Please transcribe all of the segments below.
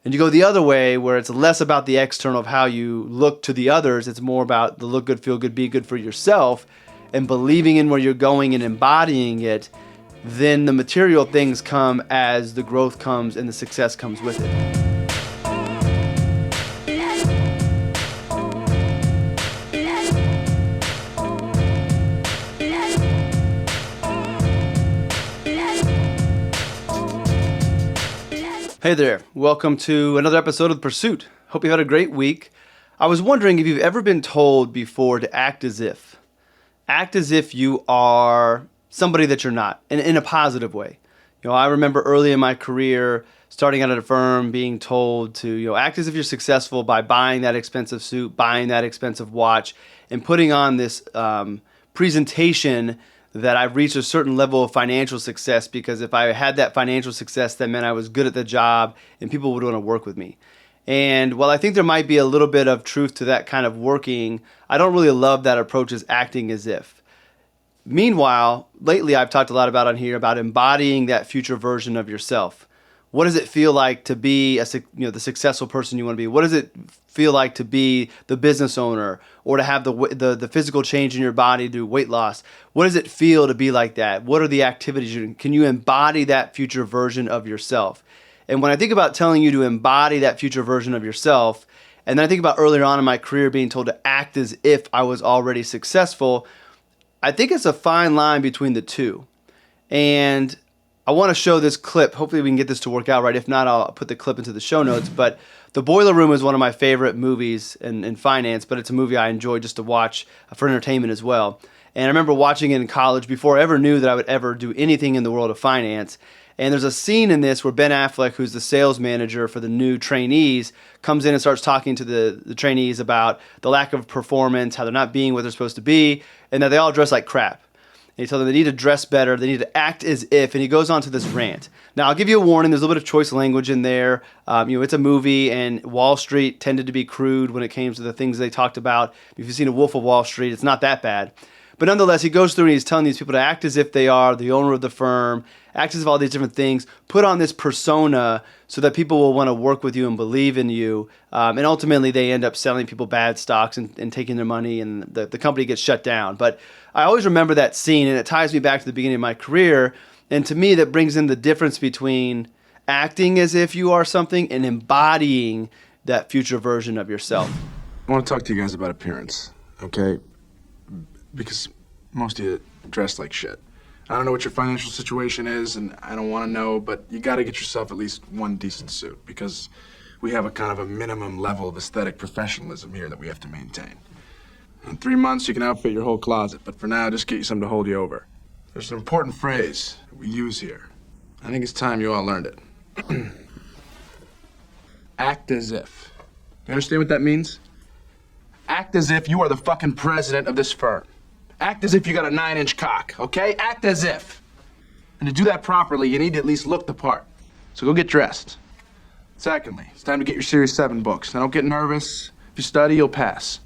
And you go the other way where it's less about the external of how you look to the others. It's more about the look good, feel good, be good for yourself and believing in where you're going and embodying it. Then the material things come as the growth comes and the success comes with it. Hey there, welcome to another episode of The Pursuit. Hope you had a great week. I was wondering if you've ever been told before to act as if. Act as if you are somebody that you're not, in a positive way. I remember early in my career, starting out at a firm, being told to, act as if you're successful by buying that expensive suit, buying that expensive watch, and putting on this presentation that I've reached a certain level of financial success, because if I had that financial success, that meant I was good at the job and people would want to work with me. And while I think there might be a little bit of truth to that kind of working, I don't really love that approach as acting as if. Meanwhile, lately I've talked a lot about on here about embodying that future version of yourself. What does it feel like to be the successful person you want to be? What does it feel like to be the business owner, or to have the physical change in your body to weight loss? What does it feel to be like that? What are the activities can you embody that future version of yourself? And when I think about telling you to embody that future version of yourself, and then I think about earlier on in my career being told to act as if I was already successful, I think it's a fine line between the two. And I want to show this clip. Hopefully we can get this to work out right. If not, I'll put the clip into the show notes. But The Boiler Room is one of my favorite movies in finance, but it's a movie I enjoy just to watch for entertainment as well. And I remember watching it in college before I ever knew that I would ever do anything in the world of finance. And there's a scene in this where Ben Affleck, who's the sales manager for the new trainees, comes in and starts talking to the trainees about the lack of performance, how they're not being what they're supposed to be, and that they all dress like crap. And he told them they need to dress better, they need to act as if, and he goes on to this rant. Now, I'll give you a warning, there's a little bit of choice language in there. It's a movie, and Wall Street tended to be crude when it came to the things they talked about. If you've seen A Wolf of Wall Street, it's not that bad. But nonetheless, he goes through and he's telling these people to act as if they are the owner of the firm, act as if all these different things, put on this persona so that people will want to work with you and believe in you. And ultimately, they end up selling people bad stocks and taking their money, and the company gets shut down. But I always remember that scene, and it ties me back to the beginning of my career. And to me, that brings in the difference between acting as if you are something and embodying that future version of yourself. I want to talk to you guys about appearance, okay? Because most of you dress like shit. I don't know what your financial situation is, and I don't want to know, but you got to get yourself at least one decent suit, because we have a kind of a minimum level of aesthetic professionalism here that we have to maintain. In 3 months, you can outfit your whole closet, but for now, just get you something to hold you over. There's an important phrase that we use here. I think it's time you all learned it. Act as if. You understand what that means? Act as if you are the fucking president of this firm. Act as if you got a 9-inch cock, okay? Act as if. And to do that properly, you need to at least look the part. So go get dressed. Secondly, it's time to get your Series 7 books. Now don't get nervous. If you study, you'll pass.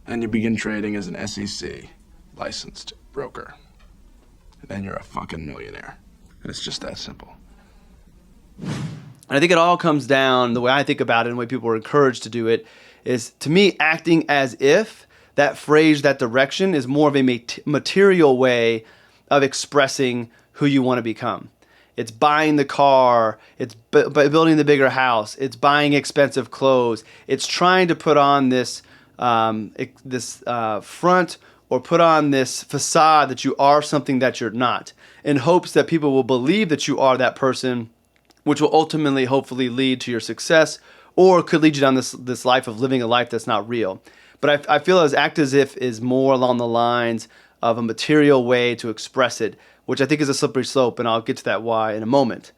And you begin trading as an SEC licensed broker. And then you're a fucking millionaire. And it's just that simple. And I think it all comes down, the way I think about it and the way people are encouraged to do it, is, to me, acting as if, that phrase, that direction, is more of a material way of expressing who you want to become. It's buying the car, it's building the bigger house, it's buying expensive clothes, it's trying to put on this front, or put on this facade that you are something that you're not, in hopes that people will believe that you are that person, which will ultimately, hopefully, lead to your success, or could lead you down this life of living a life that's not real. But I feel as act as if is more along the lines of a material way to express it, which I think is a slippery slope, and I'll get to that why in a moment.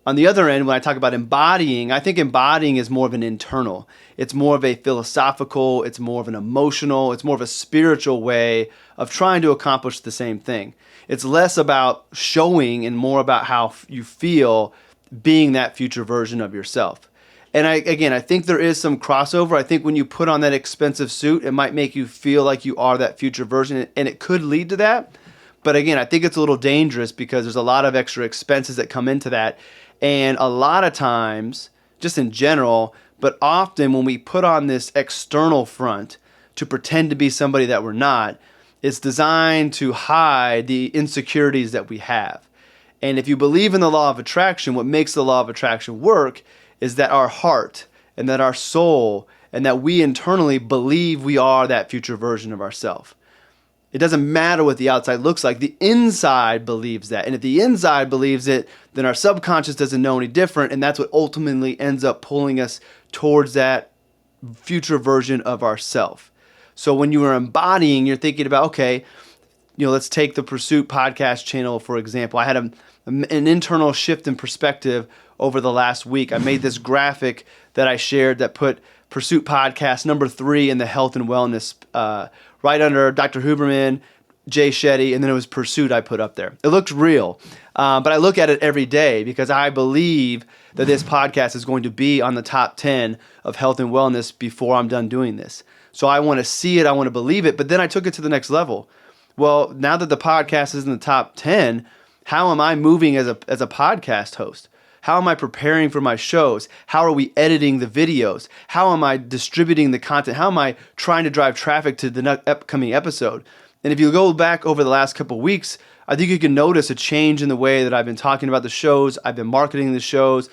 On the other end, when I talk about embodying, I think embodying is more of an internal. It's more of a philosophical, it's more of an emotional, it's more of a spiritual way of trying to accomplish the same thing. It's less about showing and more about how you feel being that future version of yourself. And I think there is some crossover. I think when you put on that expensive suit, it might make you feel like you are that future version, and it could lead to that. But again, I think it's a little dangerous because there's a lot of extra expenses that come into that. And a lot of times, just in general, but often when we put on this external front to pretend to be somebody that we're not, it's designed to hide the insecurities that we have. And if you believe in the law of attraction, what makes the law of attraction work is that our heart and that our soul and that we internally believe we are that future version of ourselves. It doesn't matter what the outside looks like. The inside believes that. And if the inside believes it, then our subconscious doesn't know any different. And that's what ultimately ends up pulling us towards that future version of ourself. So when you are embodying, you're thinking about, okay, let's take the Pursuit podcast channel, for example. I had an internal shift in perspective over the last week. I made this graphic that I shared that put Pursuit podcast number 3 in the health and wellness, right under Dr. Huberman, Jay Shetty, and then it was Pursuit I put up there. It looked real, but I look at it every day because I believe that this podcast is going to be on the top 10 of health and wellness before I'm done doing this. So I want to see it, I want to believe it, but then I took it to the next level. Well, now that the podcast is in the top 10, how am I moving as a podcast host? How am I preparing for my shows? How are we editing the videos? How am I distributing the content? How am I trying to drive traffic to the upcoming episode? And if you go back over the last couple of weeks, I think you can notice a change in the way that I've been talking about the shows. I've been marketing the shows.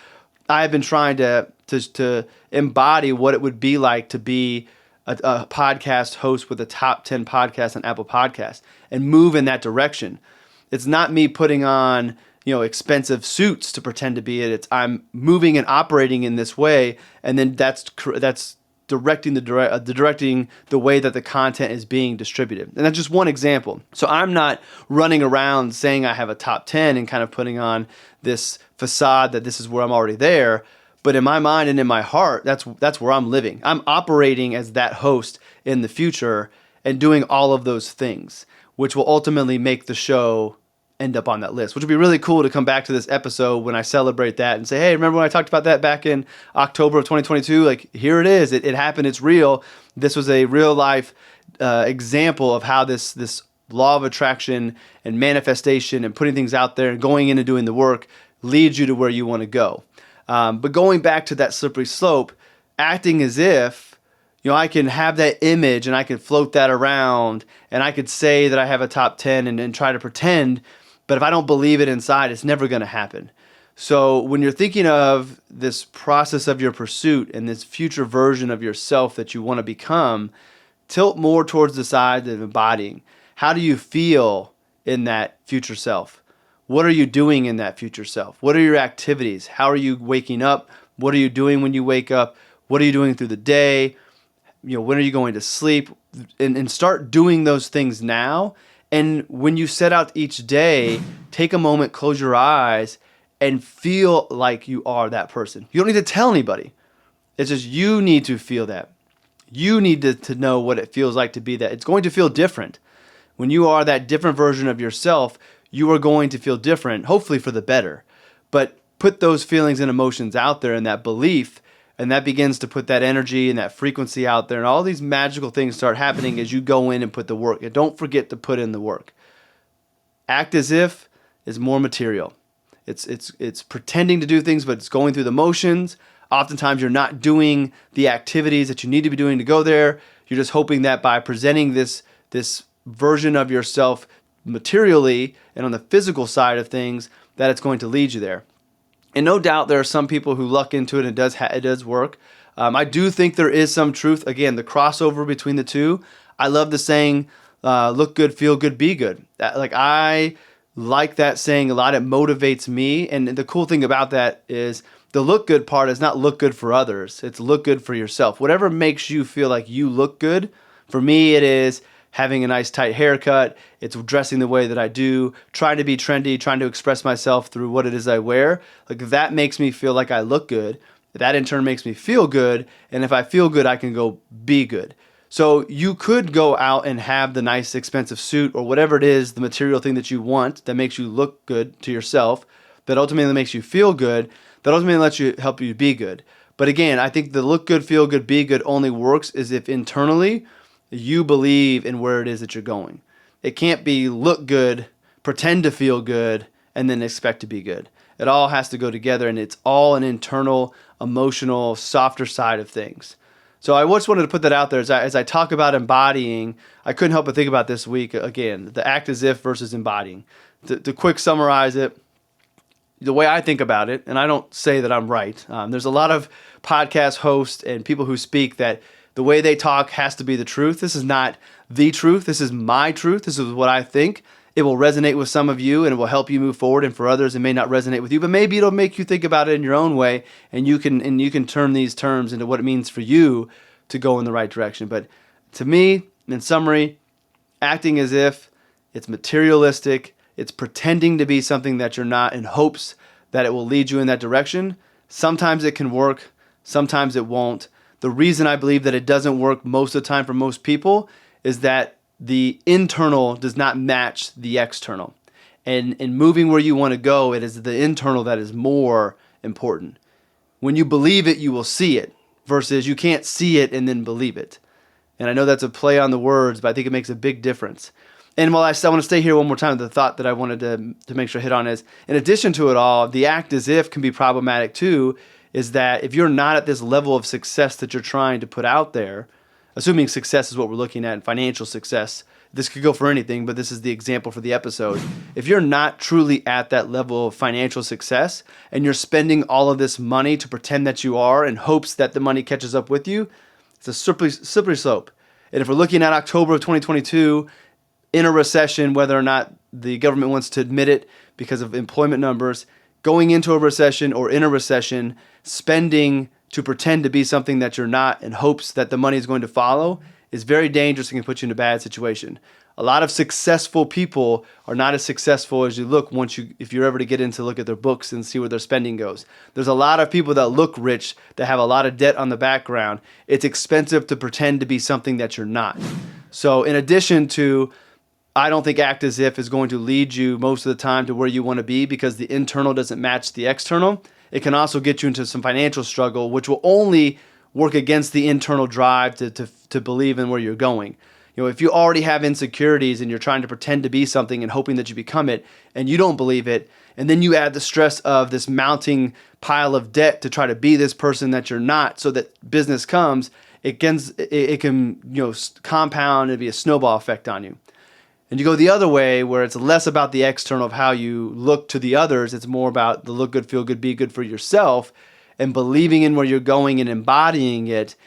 I've been trying to embody what it would be like to be a podcast host with a top 10 podcast on Apple Podcasts and move in that direction. It's not me putting on expensive suits to pretend to be it. It's I'm moving and operating in this way, and then that's directing the way that the content is being distributed. And that's just one example. So I'm not running around saying I have a top 10 and kind of putting on this facade that this is where I'm already there. But in my mind and in my heart, that's where I'm living. I'm operating as that host in the future and doing all of those things, which will ultimately make the show end up on that list, which would be really cool to come back to this episode when I celebrate that and say, hey, remember when I talked about that back in October of 2022? Like, here it is. It happened. It's real. This was a real life example of how this law of attraction and manifestation and putting things out there and going in and doing the work leads you to where you want to go. But going back to that slippery slope, acting as if I can have that image and I can float that around and I could say that I have a top 10 and try to pretend, but if I don't believe it inside, it's never going to happen. So when you're thinking of this process of your pursuit and this future version of yourself that you want to become, tilt more towards the side of embodying. How do you feel in that future self? What are you doing in that future self? What are your activities? How are you waking up? What are you doing when you wake up? What are you doing through the day? When are you going to sleep? And start doing those things now. And when you set out each day, take a moment, close your eyes, and feel like you are that person. You don't need to tell anybody. It's just you need to feel that. You need to know what it feels like to be that. It's going to feel different. When you are that different version of yourself, you are going to feel different, hopefully for the better. But put those feelings and emotions out there and that belief, and that begins to put that energy and that frequency out there, and all these magical things start happening as you go in and put the work. And don't forget to put in the work. Act as if is more material. It's pretending to do things, but it's going through the motions. Oftentimes you're not doing the activities that you need to be doing to go there. You're just hoping that by presenting this version of yourself materially and on the physical side of things, that it's going to lead you there. And no doubt there are some people who luck into it and it does work. I do think there is some truth. Again, the crossover between the two. I love the saying, look good, feel good, be good. I like that saying a lot. It motivates me. And the cool thing about that is the look good part is not look good for others. It's look good for yourself. Whatever makes you feel like you look good. For me, it is having a nice tight haircut. It's dressing the way that I do, trying to be trendy, trying to express myself through what it is I wear. Like that makes me feel like I look good. That in turn makes me feel good. And if I feel good, I can go be good. So you could go out and have the nice expensive suit or whatever it is, the material thing that you want that makes you look good to yourself, that ultimately makes you feel good, that ultimately lets you help you be good. But again, I think the look good, feel good, be good only works is if internally you believe in where it is that you're going. It can't be look good, pretend to feel good, and then expect to be good. It all has to go together, and it's all an internal, emotional, softer side of things. So I just wanted to put that out there as I talk about embodying. I couldn't help but think about this week again, the act as if versus embodying. To quick summarize it, the way I think about it, and I don't say that I'm right. There's a lot of podcast hosts and people who speak that the way they talk has to be the truth. This is not the truth. This is my truth. This is what I think. It will resonate with some of you and it will help you move forward. And for others, it may not resonate with you, but maybe it'll make you think about it in your own way, and you can turn these terms into what it means for you to go in the right direction. But to me, in summary, acting as if it's materialistic, it's pretending to be something that you're not in hopes that it will lead you in that direction. Sometimes it can work, sometimes it won't. The reason I believe that it doesn't work most of the time for most people is that the internal does not match the external. And in moving where you want to go, it is the internal that is more important. When you believe it, you will see it, versus you can't see it and then believe it. And I know that's a play on the words, but I think it makes a big difference. And while I want to stay here one more time, the thought that I wanted to make sure I hit on is, in addition to it all, the act as if can be problematic too, is that if you're not at this level of success that you're trying to put out there, assuming success is what we're looking at, financial success, this could go for anything, but this is the example for the episode. If you're not truly at that level of financial success and you're spending all of this money to pretend that you are in hopes that the money catches up with you, it's a slippery slope. And if we're looking at October of 2022, in a recession, whether or not the government wants to admit it because of employment numbers, going into a recession or in a recession, spending to pretend to be something that you're not in hopes that the money is going to follow is very dangerous and can put you in a bad situation. A lot of successful people are not as successful as you look if you're ever to get into look at their books and see where their spending goes. There's a lot of people that look rich that have a lot of debt on the background. It's expensive to pretend to be something that you're not. So in addition to, I don't think act as if is going to lead you most of the time to where you want to be because the internal doesn't match the external. It can also get you into some financial struggle, which will only work against the internal drive to believe in where you're going. You know, if you already have insecurities and you're trying to pretend to be something and hoping that you become it and you don't believe it, and then you add the stress of this mounting pile of debt to try to be this person that you're not so that business comes, it can compound and be a snowball effect on you. And you go the other way where it's less about the external of how you look to the others. It's more about the look good, feel good, be good for yourself and believing in where you're going and embodying it.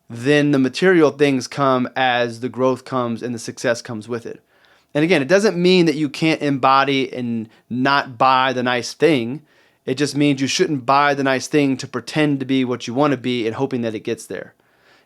Then the material things come as the growth comes and the success comes with it. And again, it doesn't mean that you can't embody and not buy the nice thing. It just means you shouldn't buy the nice thing to pretend to be what you want to be and hoping that it gets there.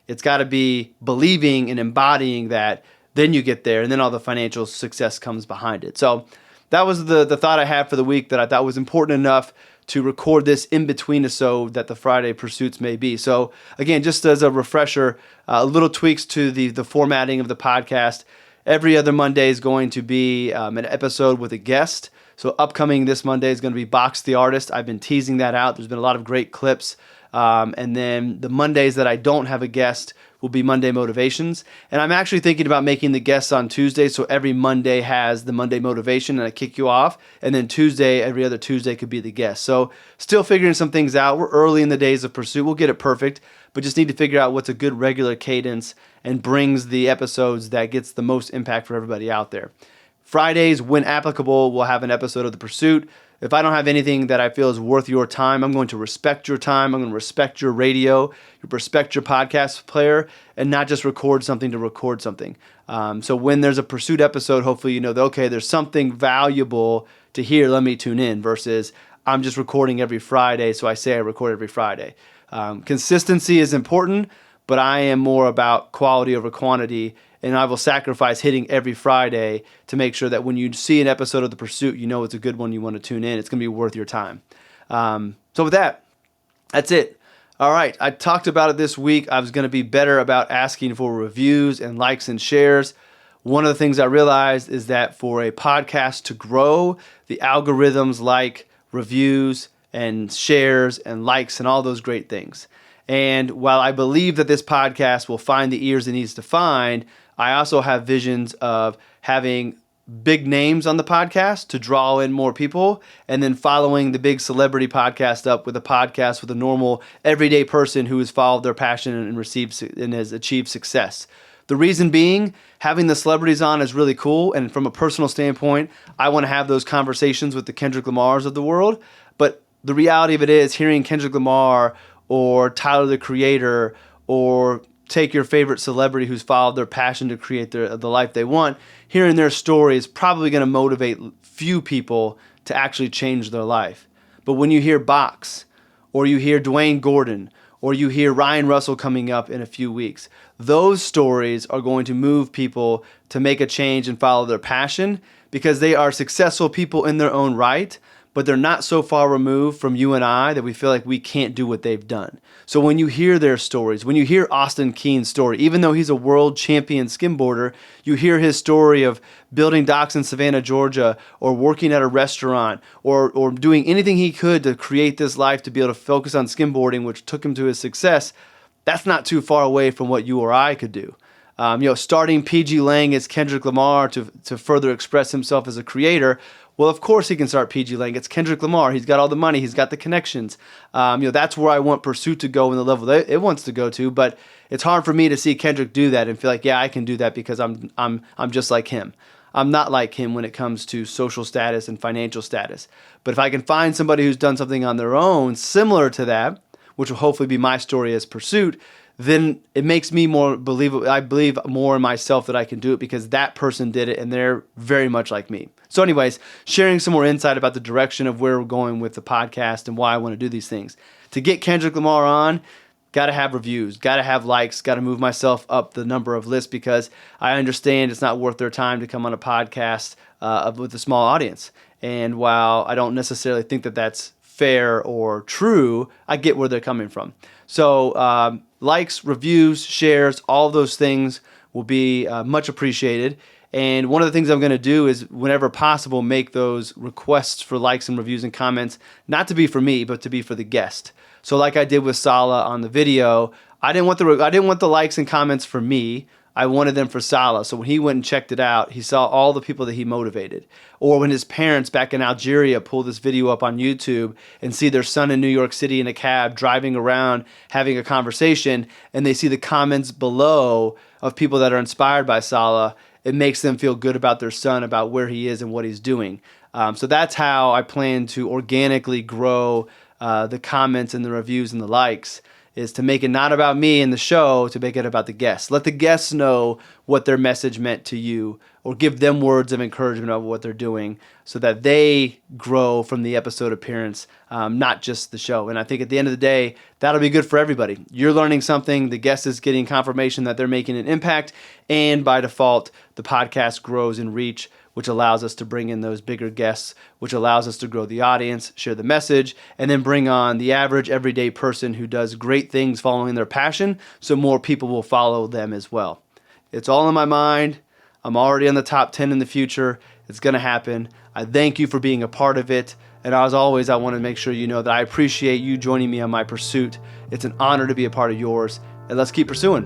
It's got to be believing and embodying that. Then you get there, and then all the financial success comes behind it. So that was the thought I had for the week that I thought was important enough to record this in between episode that the Friday Pursuits may be. So again, just as a refresher, little tweaks to the formatting of the podcast. Every other Monday is going to be an episode with a guest. So upcoming this Monday is going to be Box the Artist. I've been teasing that out. There's been a lot of great clips. And then the Mondays that I don't have a guest will be Monday Motivations. And I'm actually thinking about making the guests on Tuesday, so every Monday has the Monday Motivation and I kick you off. And then Tuesday, every other Tuesday could be the guest. So still figuring some things out. We're early in the days of Pursuit. We'll get it perfect, but just need to figure out what's a good regular cadence and brings the episodes that gets the most impact for everybody out there. Fridays, when applicable, we'll have an episode of The Pursuit. If I don't have anything that I feel is worth your time, I'm going to respect your time. I'm going to respect your radio, respect your podcast player, and not just record something to record something. So when there's a Pursuit episode, hopefully you know that, okay, there's something valuable to hear. Let me tune in versus I'm just recording every Friday, so I say I record every Friday. Consistency is important, but I am more about quality over quantity, and I will sacrifice hitting every Friday to make sure that when you see an episode of The Pursuit, you know it's a good one, you want to tune in. It's going to be worth your time. So with that, that's it. All right, I talked about it this week. I was going to be better about asking for reviews and likes and shares. One of the things I realized is that for a podcast to grow, the algorithms like reviews and shares and likes and all those great things. And while I believe that this podcast will find the ears it needs to find, I also have visions of having big names on the podcast to draw in more people, and then following the big celebrity podcast up with a podcast with a normal everyday person who has followed their passion and received and has achieved success. The reason being, having the celebrities on is really cool, and from a personal standpoint, I want to have those conversations with the Kendrick Lamars of the world. But the reality of it is, hearing Kendrick Lamar or Tyler the Creator, or take your favorite celebrity who's followed their passion to create the life they want, hearing their story is probably going to motivate few people to actually change their life. But when you hear Box, or you hear Dwayne Gordon, or you hear Ryan Russell coming up in a few weeks, those stories are going to move people to make a change and follow their passion, because they are successful people in their own right, but they're not so far removed from you and I that we feel like we can't do what they've done. So when you hear their stories, when you hear Austin Keen's story, even though he's a world champion skimboarder, you hear his story of building docks in Savannah, Georgia, or working at a restaurant, or doing anything he could to create this life to be able to focus on skimboarding, which took him to his success. That's not too far away from what you or I could do. Starting PG Lang as Kendrick Lamar to further express himself as a creator. Well, of course he can start PG Lang. It's Kendrick Lamar. He's got all the money. He's got the connections. That's where I want Pursuit to go in the level that it wants to go to. But it's hard for me to see Kendrick do that and feel like, yeah, I can do that because I'm just like him. I'm not like him when it comes to social status and financial status. But if I can find somebody who's done something on their own similar to that, which will hopefully be my story as Pursuit, then it makes me more believable. I believe more in myself that I can do it because that person did it and they're very much like me. So anyways, sharing some more insight about the direction of where we're going with the podcast and why I want to do these things. To get Kendrick Lamar on, got to have reviews, got to have likes, got to move myself up the number of lists, because I understand it's not worth their time to come on a podcast with a small audience. And while I don't necessarily think that that's fair or true, I get where they're coming from. So likes, reviews, shares, all those things will be much appreciated. And one of the things I'm going to do is, whenever possible, make those requests for likes and reviews and comments, not to be for me, but to be for the guest. So like I did with Salah on the video, I didn't want the likes and comments for me. I wanted them for Salah. So when he went and checked it out, he saw all the people that he motivated. Or when his parents back in Algeria pull this video up on YouTube and see their son in New York City in a cab driving around having a conversation, and they see the comments below of people that are inspired by Salah, it makes them feel good about their son, about where he is and what he's doing. So that's how I plan to organically grow the comments and the reviews and the likes, is to make it not about me and the show, to make it about the guests. Let the guests know what their message meant to you, or give them words of encouragement about what they're doing, so that they grow from the episode appearance, not just the show. And I think at the end of the day, that'll be good for everybody. You're learning something, the guest is getting confirmation that they're making an impact, and by default, the podcast grows in reach, which allows us to bring in those bigger guests, which allows us to grow the audience, share the message, and then bring on the average everyday person who does great things following their passion, so more people will follow them as well. It's all in my mind. I'm already on the top 10 in the future. It's going to happen. I thank you for being a part of it. And as always, I want to make sure you know that I appreciate you joining me on my pursuit. It's an honor to be a part of yours. And let's keep pursuing.